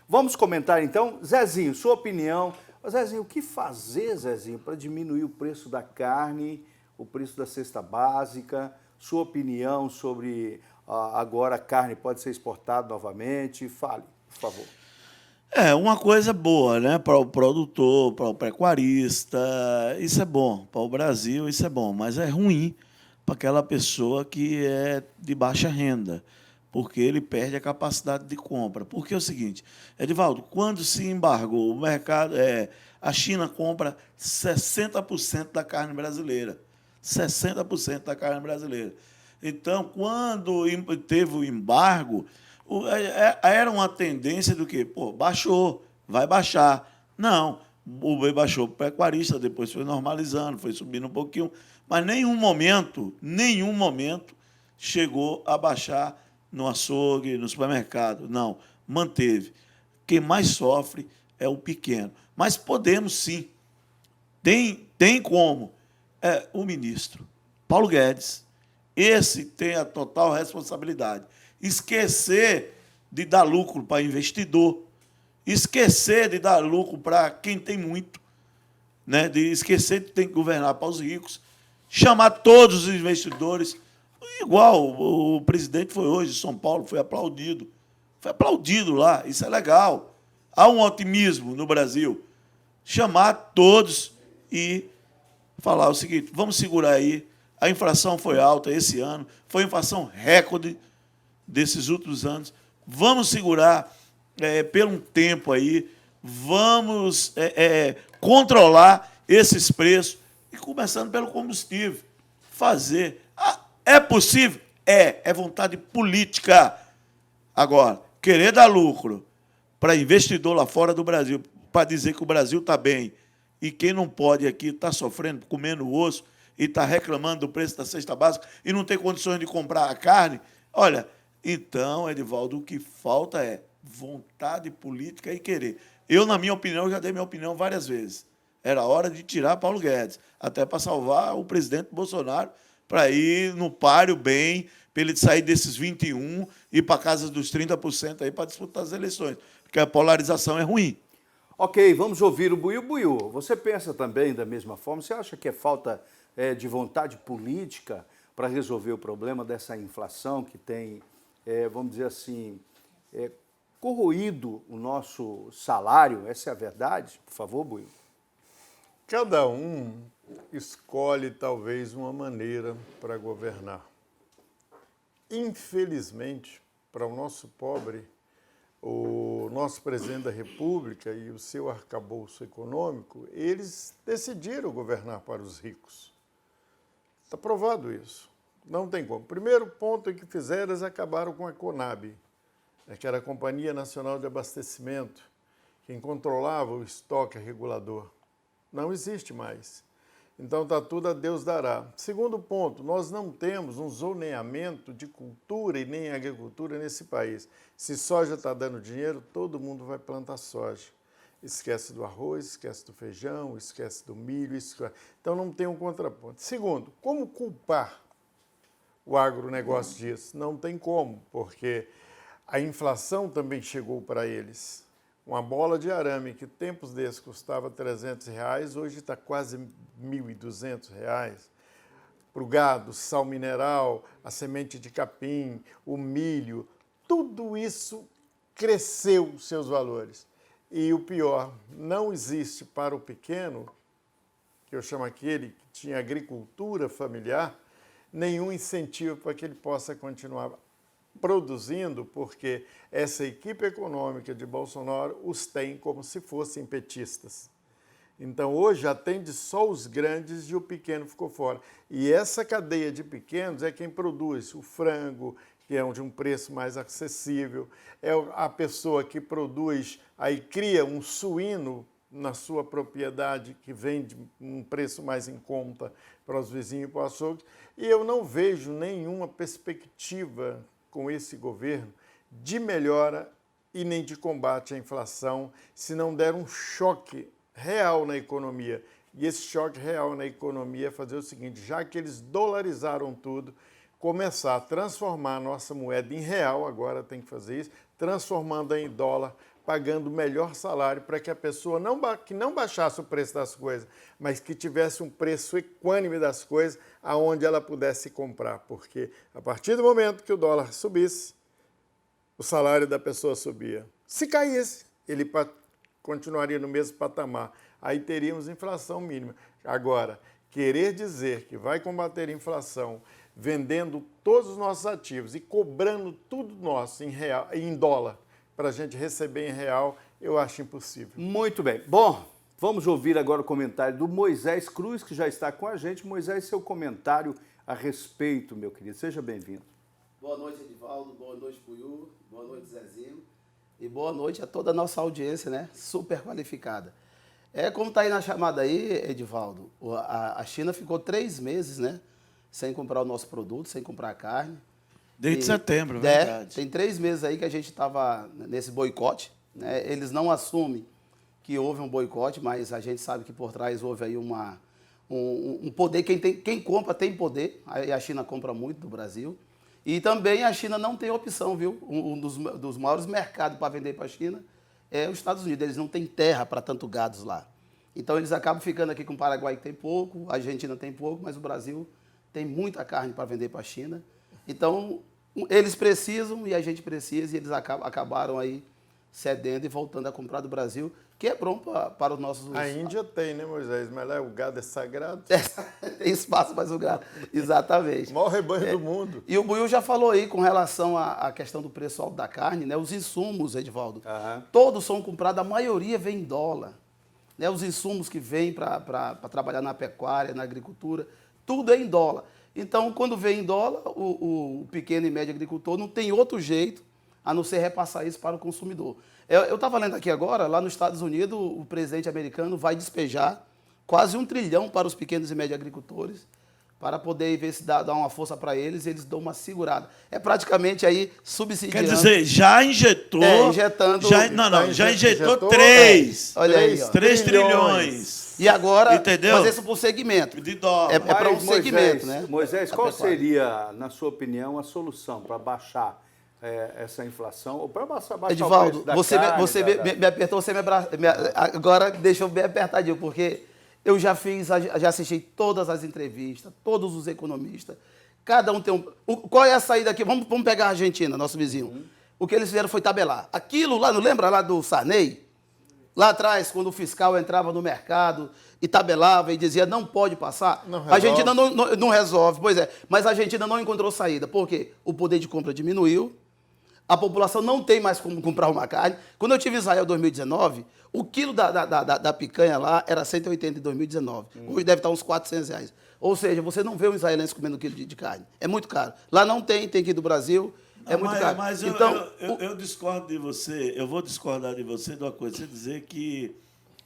Vamos comentar então. Zezinho, sua opinião. Ô, Zezinho, o que fazer, Zezinho, para diminuir o preço da carne, o preço da cesta básica? Sua opinião sobre agora a carne pode ser exportada novamente? Fale, por favor. É uma coisa boa, né? Para o produtor, para o pecuarista, isso é bom. Para o Brasil, isso é bom. Mas é ruim para aquela pessoa que é de baixa renda, porque ele perde a capacidade de compra. Porque é o seguinte, Edivaldo, quando se embargou o mercado, a China compra 60% da carne brasileira. 60% da carne brasileira. Então, quando teve o embargo, era uma tendência do que, pô, baixou, vai baixar. Não, o boi baixou para o pecuarista, depois foi normalizando, foi subindo um pouquinho, mas nenhum momento chegou a baixar no açougue, no supermercado. Não, manteve. Quem mais sofre é o pequeno. Mas podemos sim, tem como. O ministro Paulo Guedes, esse tem a total responsabilidade. Esquecer de dar lucro para investidor, esquecer de dar lucro para quem tem muito, né? De esquecer de ter que governar para os ricos, chamar todos os investidores. Igual o presidente foi hoje em São Paulo, foi aplaudido lá, isso é legal. Há um otimismo no Brasil. Chamar todos e falar o seguinte, vamos segurar aí, a inflação foi alta esse ano, foi inflação recorde desses últimos anos, vamos segurar por um tempo aí, vamos controlar esses preços, e começando pelo combustível, fazer. É possível? É vontade política. Agora, querer dar lucro para investidor lá fora do Brasil, para dizer que o Brasil está bem, e quem não pode aqui está sofrendo, comendo osso, e está reclamando do preço da cesta básica, e não tem condições de comprar a carne, olha, então, Edivaldo, o que falta é vontade política e querer. Eu, na minha opinião, já dei minha opinião várias vezes. Era hora de tirar Paulo Guedes, até para salvar o presidente Bolsonaro, para ir no páreo bem, para ele sair desses 21% e ir para a casa dos 30% aí para disputar as eleições, porque a polarização é ruim. Ok, vamos ouvir o Buiu. Buiu, você pensa também da mesma forma? Você acha que é falta de vontade política para resolver o problema dessa inflação que tem, vamos dizer assim, corroído o nosso salário? Essa é a verdade? Por favor, Buiu. Cada um escolhe talvez uma maneira para governar. Infelizmente, para o nosso pobre, o nosso presidente da República e o seu arcabouço econômico, eles decidiram governar para os ricos. Está provado isso. Não tem como. Primeiro ponto que fizeram, eles acabaram com a Conab, que era a Companhia Nacional de Abastecimento, quem controlava o estoque regulador. Não existe mais. Então está tudo a Deus dará. Segundo ponto, nós não temos um zoneamento de cultura e nem agricultura nesse país. Se soja está dando dinheiro, todo mundo vai plantar soja. Esquece do arroz, esquece do feijão, esquece do milho. Então não tem um contraponto. Segundo, como culpar o agronegócio disso? Não tem como, porque a inflação também chegou para eles. Uma bola de arame que tempos desses custava R$300, hoje está quase R$1.200. Para o gado, sal mineral, a semente de capim, o milho, tudo isso cresceu seus valores. E o pior, não existe para o pequeno, que eu chamo aquele que tinha agricultura familiar, nenhum incentivo para que ele possa continuar produzindo, porque essa equipe econômica de Bolsonaro os tem como se fossem petistas. Então, hoje atende só os grandes e o pequeno ficou fora. E essa cadeia de pequenos é quem produz o frango, que é de um preço mais acessível, é a pessoa que produz, aí cria um suíno na sua propriedade, que vende um preço mais em conta para os vizinhos e para o açougue. E eu não vejo nenhuma perspectiva com esse governo de melhora e nem de combate à inflação, se não der um choque real na economia. E esse choque real na economia é fazer o seguinte, já que eles dolarizaram tudo, começar a transformar a nossa moeda em real, agora tem que fazer isso, transformando em dólar, pagando o melhor salário para que a pessoa que não baixasse o preço das coisas, mas que tivesse um preço equânime das coisas aonde ela pudesse comprar. Porque a partir do momento que o dólar subisse, o salário da pessoa subia. Se caísse, ele continuaria no mesmo patamar. Aí teríamos inflação mínima. Agora, querer dizer que vai combater a inflação vendendo todos os nossos ativos e cobrando tudo nosso em dólar, para a gente receber em real, eu acho impossível. Muito bem. Bom, vamos ouvir agora o comentário do Moisés Cruz, que já está com a gente. Moisés, seu comentário a respeito, meu querido. Seja bem-vindo. Boa noite, Edivaldo. Boa noite, Buiú. Boa noite, Zezinho. E boa noite a toda a nossa audiência, né? Super qualificada. Como está aí na chamada aí, Edivaldo, a China ficou 3 meses, né? Sem comprar o nosso produto, sem comprar a carne. Desde setembro, verdade. Tem 3 meses aí que a gente estava nesse boicote, né? Eles não assumem que houve um boicote, mas a gente sabe que por trás houve aí um poder. Quem compra tem poder, aí a China compra muito do Brasil. E também a China não tem opção, viu? Um dos maiores mercados para vender para a China é os Estados Unidos. Eles não têm terra para tanto gados lá. Então eles acabam ficando aqui com o Paraguai, que tem pouco, a Argentina tem pouco, mas o Brasil tem muita carne para vender para a China. Então, eles precisam e a gente precisa, e eles acabaram aí cedendo e voltando a comprar do Brasil, que é bom para os nossos... A Índia tem, né, Moisés? Mas lá o gado é sagrado. Tem espaço para o gado, exatamente. O maior rebanho do mundo. E o Buiú já falou aí com relação à questão do preço alto da carne, né? Os insumos, Edivaldo, todos são comprados, a maioria vem em dólar. Né? Os insumos que vêm para trabalhar na pecuária, na agricultura, tudo é em dólar. Então, quando vem em dólar, o pequeno e médio agricultor não tem outro jeito a não ser repassar isso para o consumidor. Eu estava lendo aqui agora, lá nos Estados Unidos, o presidente americano vai despejar quase 1 trilhão para os pequenos e médios agricultores, para poder ver se dá uma força para eles, e eles dão uma segurada. É praticamente aí subsidiando. Quer dizer, já injetou... injetando... Já injetou 3. Olha aí, ó. 3 trilhões. E agora, entendeu? fazer isso por segmento. De dólar. É para um Moisés, segmento, né? Moisés, A qual pecuária. seria, na sua opinião, a solução para baixar essa inflação? Ou para baixar Edivaldo, o preço da você carne, me apertou, agora deixou bem apertadinho, porque eu já assisti todas as entrevistas, todos os economistas, cada um tem qual é a saída aqui? Vamos pegar a Argentina, nosso vizinho. O que eles fizeram foi tabelar. Aquilo lá, não lembra lá do Sarney? Lá atrás, quando o fiscal entrava no mercado e tabelava e dizia não pode passar, a Argentina não resolve. Pois é, mas a Argentina não encontrou saída. Por quê? O poder de compra diminuiu, a população não tem mais como comprar uma carne. Quando eu estive em Israel em 2019, o quilo da picanha lá era 180 em 2019. Hoje deve estar uns R$400. Ou seja, você não vê um israelense comendo 1 quilo de carne. É muito caro. Lá não tem que ir do Brasil. É muito caro. Mas então, eu discordo de você, eu vou discordar de você de uma coisa, você dizer que,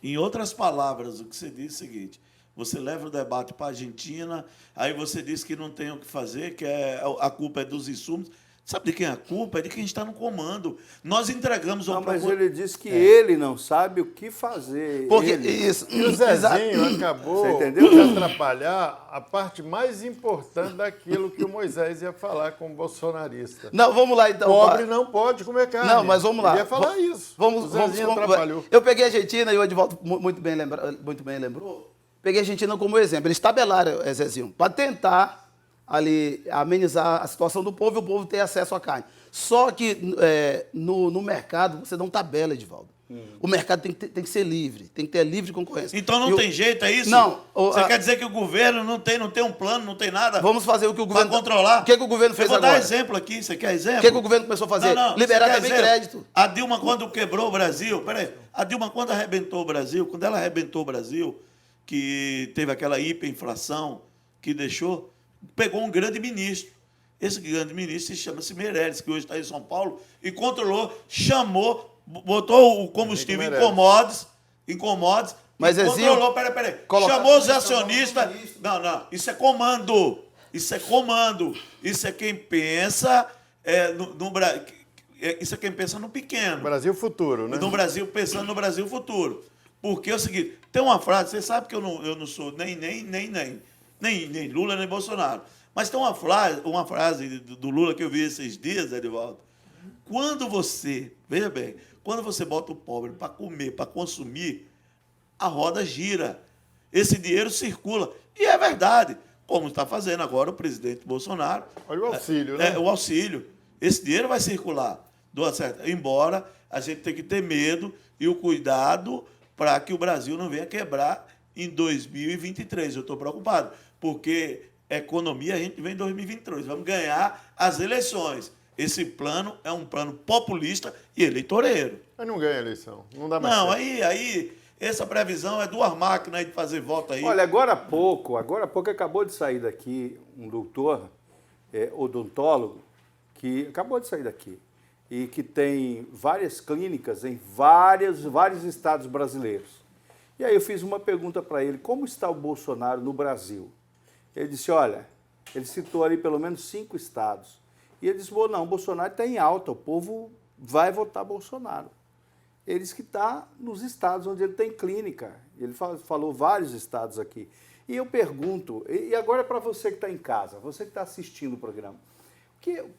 em outras palavras, o que você diz é o seguinte, você leva o debate para a Argentina, aí você diz que não tem o que fazer, que a culpa é dos insumos. Sabe de quem é a culpa? É de quem está no comando. Nós entregamos Não, mas ele disse que ele não sabe o que fazer. Porque ele. isso. E o Zezinho acabou Você entendeu? de atrapalhar a parte mais importante daquilo que o Moisés ia falar como bolsonarista. Não, vamos lá então. Pobre não pode comer carne. Não, mas vamos lá. Ele ia falar isso. Vamos, o Zezinho atrapalhou. Eu peguei a Argentina, e o Edivaldo muito bem lembrou. Peguei a Argentina como exemplo. Eles tabelaram, Zezinho, para tentar ali amenizar a situação do povo e o povo ter acesso à carne. Só que no mercado você não tabela, Edivaldo. O mercado tem que ser livre, tem que ter livre concorrência. Então não tem jeito, é isso? Não. Você quer dizer que o governo não tem um plano, não tem nada? Vamos fazer o que o governo... Para controlar? O que o governo fez agora? Eu vou dar exemplo aqui, você quer exemplo? O que o governo começou a fazer? Liberar também crédito. A Dilma, quando quebrou o Brasil, a Dilma, quando arrebentou o Brasil, quando ela arrebentou o Brasil, que teve aquela hiperinflação que deixou, pegou um grande ministro. Esse grande ministro se chama-se Meirelles, que hoje está em São Paulo, e controlou, chamou, botou o combustível em commodities, mas controlou, peraí, chamou os acionistas. Não, isso é comando. Isso é comando. Isso é quem pensa no Brasil. Isso é quem pensa no pequeno. Brasil futuro, né? No Brasil, pensando no Brasil futuro. Porque é o seguinte, tem uma frase, você sabe que eu não sou nem Lula, nem Bolsonaro. Mas tem uma frase do Lula que eu vi esses dias, Edivaldo. Veja bem, Quando você bota o pobre para comer, para consumir, a roda gira. Esse dinheiro circula. E é verdade, como está fazendo agora o presidente Bolsonaro. Olha o auxílio, né? O auxílio. Esse dinheiro vai circular. Embora a gente tenha que ter medo e o cuidado para que o Brasil não venha quebrar em 2023. Eu estou preocupado, porque economia a gente vem em 2023. Vamos ganhar as eleições. Esse plano é um plano populista e eleitoreiro. Mas não ganha eleição. Não dá mais Não, certo. aí essa previsão é duas máquinas de fazer voto aí. Olha, agora há pouco acabou de sair daqui um doutor, odontólogo, que acabou de sair daqui e que tem várias clínicas em vários estados brasileiros. E aí eu fiz uma pergunta para ele, como está o Bolsonaro no Brasil? Ele disse, olha, ele citou ali pelo menos 5 estados. E ele disse, não, o Bolsonaro está em alta, o povo vai votar Bolsonaro. Ele disse que está nos estados onde ele tem clínica. Ele falou vários estados aqui. E eu pergunto, e agora é para você que está em casa, você que está assistindo o programa,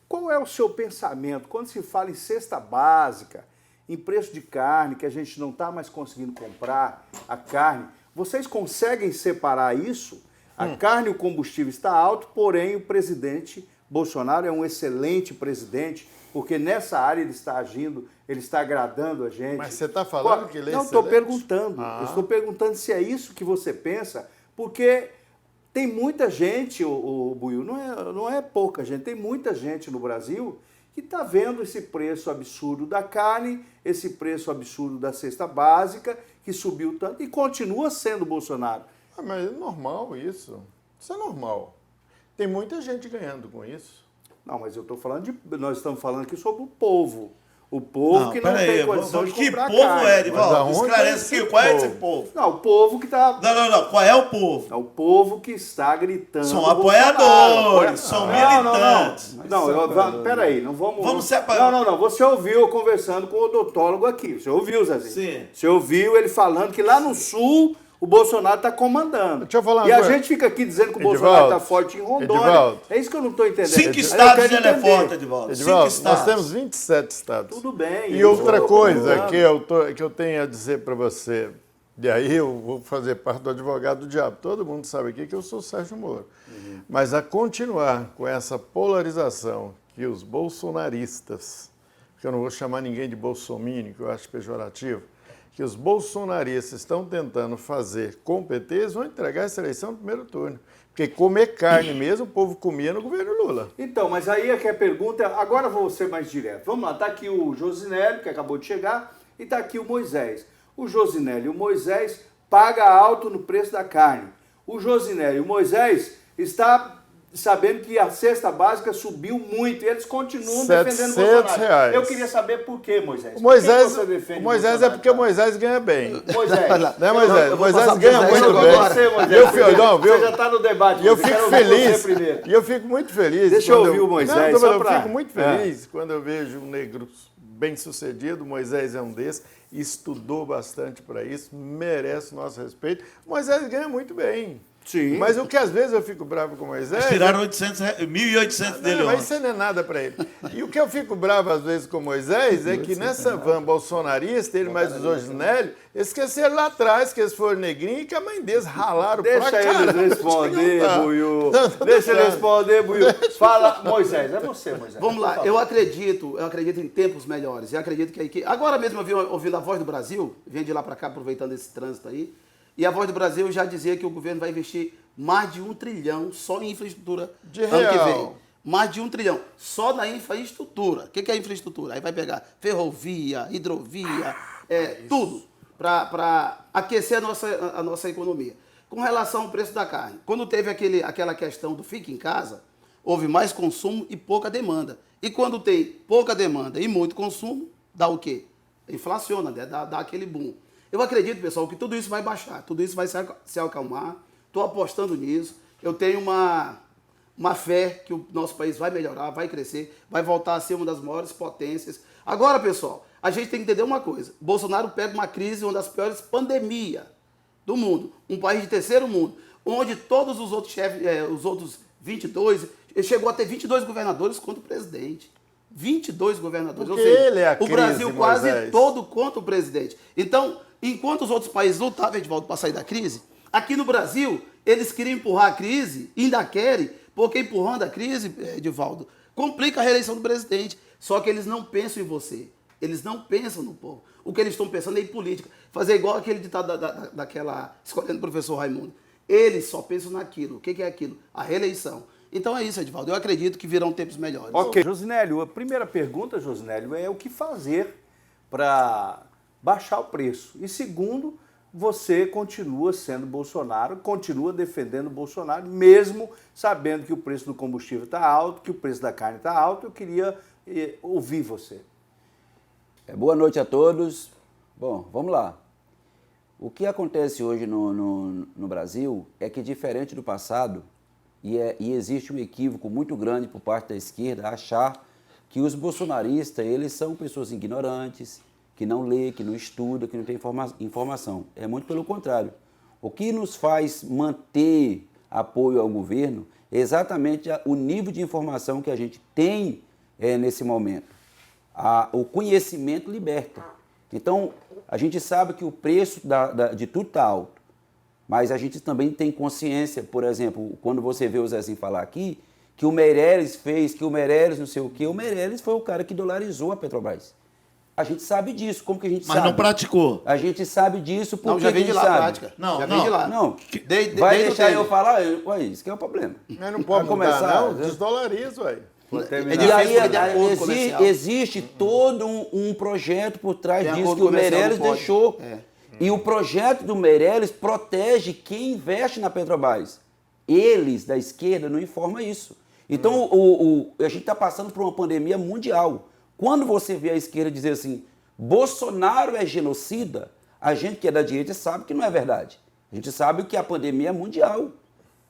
qual é o seu pensamento quando se fala em cesta básica, em preço de carne, que a gente não está mais conseguindo comprar a carne? Vocês conseguem separar isso? A carne e o combustível está alto, porém o presidente Bolsonaro é um excelente presidente, porque nessa área ele está agindo, ele está agradando a gente. Mas você está falando que ele é Não, estou excelente? perguntando. Eu estou perguntando se é isso que você pensa, porque tem muita gente, o Buiu, não é pouca gente, tem muita gente no Brasil que está vendo esse preço absurdo da carne, esse preço absurdo da cesta básica, que subiu tanto, e continua sendo Bolsonaro. Mas é normal isso. Isso é normal. Tem muita gente ganhando com isso. Não, mas eu estou falando nós estamos falando aqui sobre o povo. O povo que não pera tem aí, condição de que comprar povo carne. é, Mas Edivaldo? aonde Esclarece é esse aqui, qual é povo? esse povo? Não, o povo que está... Não, qual é o povo? É o povo que está gritando. São Bolsonaro. apoiadores, são militantes. Peraí, não vamos... Vamos separar. Não, você ouviu eu conversando com o odontólogo aqui, você ouviu, Zezinho? Sim. Você ouviu ele falando que lá no Sul o Bolsonaro está comandando. Deixa eu falar uma e a coisa. gente fica aqui dizendo que o Edivaldo, Bolsonaro está forte em Rondônia. Edivaldo. É isso que eu não estou entendendo. 5 Aí eu estados quero ele é entender. forte, Edivaldo. 5 Edivaldo, nós estados. temos 27 estados. Tudo bem. E eu outra estou coisa perguntando. que eu tenho a dizer para você, e aí eu vou fazer parte do advogado do diabo. Todo mundo sabe aqui que eu sou Sérgio Moro. Mas a continuar com essa polarização que os bolsonaristas, que eu não vou chamar ninguém de bolsominion, que eu acho pejorativo, que os bolsonaristas estão tentando fazer com o PT, eles vão entregar essa eleição no primeiro turno. Porque comer carne mesmo, o povo comia no governo Lula. Então, mas aí é que a pergunta, agora eu vou ser mais direto. Vamos lá, está aqui o Josinélio, que acabou de chegar, e está aqui o Moisés. O Josinélio e o Moisés pagam alto no preço da carne. O Josinélio e o Moisés está sabendo que a cesta básica subiu muito e eles continuam defendendo o Bolsonaro. R$700. Eu queria saber por quê, Moisés. O Moisés, Por que você defende o Moisés é Bolsonaro, porque o cara? Moisés ganha bem. Moisés. Né, Moisés? eu O vou Moisés passar ganha pro muito Moisés bem. agora. Você, Moisés. E eu fico, não, viu? Você já está no debate. E eu quero fico ouvir você feliz. primeiro. E eu fico muito feliz. Deixa eu quando ouvir o Moisés, Não, só eu pra- fico muito feliz quando eu vejo um negro bem-sucedido. Moisés é um desses. Estudou bastante para isso, merece o nosso respeito. Moisés ganha muito bem. Sim. Mas o que às vezes eu fico bravo com o Moisés... Tiraram 1.800 dele Mas ontem. isso não é nada para ele. E o que eu fico bravo às vezes com o Moisés é que nessa van bolsonarista, ele mais os Oginélio, esqueceram lá atrás que eles foram negrinhos e que a mãe deles ralaram pra Deixa caramba. ele responder, Não, Buiu. não, tô Deixa ele deixando. responder, Buiu. Fala, Moisés. É você, Moisés. Vamos lá, eu acredito em tempos melhores. Eu acredito que agora mesmo eu vim ouvindo a Voz do Brasil, vim de lá para cá aproveitando esse trânsito aí, e a Voz do Brasil já dizia que o governo vai investir mais de 1 trilhão só em infraestrutura De ano que real. vem. Mais de 1 trilhão só na infraestrutura. O que é infraestrutura? Aí vai pegar ferrovia, hidrovia, tudo para aquecer a nossa economia. Com relação ao preço da carne, quando teve aquela questão do fica em casa, houve mais consumo e pouca demanda. E quando tem pouca demanda e muito consumo, dá o quê? Inflaciona, né? Dá aquele boom. Eu acredito, pessoal, que tudo isso vai baixar, tudo isso vai se acalmar. Estou apostando nisso. Eu tenho uma fé que o nosso país vai melhorar, vai crescer, vai voltar a ser uma das maiores potências. Agora, pessoal, a gente tem que entender uma coisa. Bolsonaro pega uma crise, uma das piores pandemias do mundo. Um país de terceiro mundo, onde todos os outros chefes, os outros 22, ele chegou a ter 22 governadores contra o presidente. 22 governadores. Porque Ou seja, ele é a o crise, Brasil quase Moisés. todo contra o presidente. Então, enquanto os outros países lutavam, Edivaldo, para sair da crise, aqui no Brasil, eles queriam empurrar a crise, ainda querem, porque empurrando a crise, Edivaldo, complica a reeleição do presidente. Só que eles não pensam em você. Eles não pensam no povo. O que eles estão pensando é em política. Fazer igual aquele ditado daquela escolhendo o professor Raimundo. Eles só pensam naquilo. O que é aquilo? A reeleição. Então é isso, Edivaldo. Eu acredito que virão tempos melhores. Ok. Josinélio, a primeira pergunta, Josinélio, é o que fazer para baixar o preço. E segundo, você continua sendo Bolsonaro, continua defendendo o Bolsonaro, mesmo sabendo que o preço do combustível está alto, que o preço da carne está alto. Eu queria ouvir você. Boa noite a todos. Bom, vamos lá. O que acontece hoje no Brasil é que, diferente do passado, e existe um equívoco muito grande por parte da esquerda achar que os bolsonaristas, eles são pessoas ignorantes, que não lê, que não estuda, que não tem informação. É muito pelo contrário. O que nos faz manter apoio ao governo é exatamente o nível de informação que a gente tem nesse momento. O conhecimento liberta. Então, a gente sabe que o preço de tudo está alto, mas a gente também tem consciência, por exemplo, quando você vê o Zezinho falar aqui, que o Meirelles fez, que o Meirelles não sei o quê, o Meirelles foi o cara que dolarizou a Petrobras. A gente sabe disso. Como que a gente sabe? Mas não praticou. A gente sabe disso porque Não, já vem a de gente lá a sabe. prática. Não, já não. vem de lá. Não, Desde vai o deixar eu Temer. falar? Ué, isso que é o problema. Mas não pode Vai mudar, começar, não. né? Desdolariza, ué. Ele E fez aí de acordo comercial. existe todo um projeto por trás Tem disso acordo que o comercial, Meirelles não pode. deixou. É. E o projeto do Meirelles protege quem investe na Petrobras. Eles, da esquerda, não informam isso. Então, a gente está passando por uma pandemia mundial. Quando você vê a esquerda dizer assim, Bolsonaro é genocida, a gente que é da direita sabe que não é verdade. A gente sabe que a pandemia é mundial.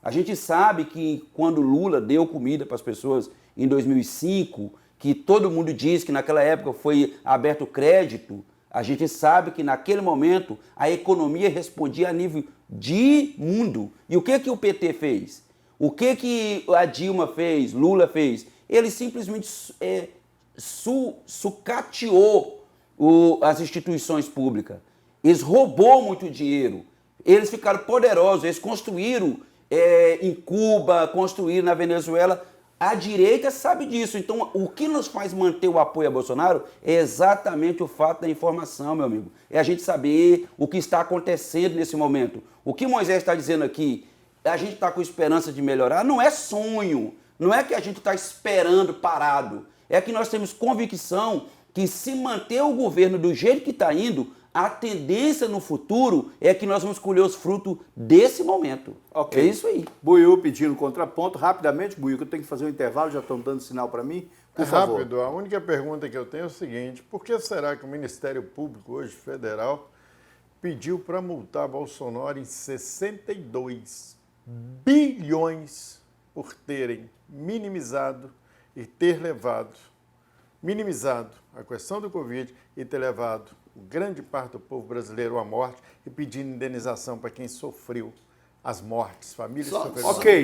A gente sabe que quando Lula deu comida para as pessoas em 2005, que todo mundo diz que naquela época foi aberto crédito, a gente sabe que naquele momento a economia respondia a nível de mundo. E o que o PT fez? O que a Dilma fez, Lula fez? Ele simplesmente sucateou as instituições públicas. Eles roubou muito dinheiro. Eles ficaram poderosos. Eles construíram em Cuba, construíram na Venezuela. A direita sabe disso. Então, o que nos faz manter o apoio a Bolsonaro é exatamente o fato da informação, meu amigo. É a gente saber o que está acontecendo nesse momento. O que Moisés está dizendo aqui, a gente está com esperança de melhorar, não é sonho. Não é que a gente está esperando parado. É que nós temos convicção que se manter o governo do jeito que está indo, a tendência no futuro é que nós vamos colher os frutos desse momento. Ok. É isso aí. Buiú pedindo contraponto. Rapidamente, Buiú, que eu tenho que fazer um intervalo, já estão dando sinal para mim. Por favor. Rápido, a única pergunta que eu tenho é o seguinte, por que será que o Ministério Público, hoje federal, pediu para multar Bolsonaro em 62 bilhões por terem minimizado a questão do Covid e ter levado grande parte do povo brasileiro à morte e pedindo indenização para quem sofreu as mortes, famílias que sofreram. Ok.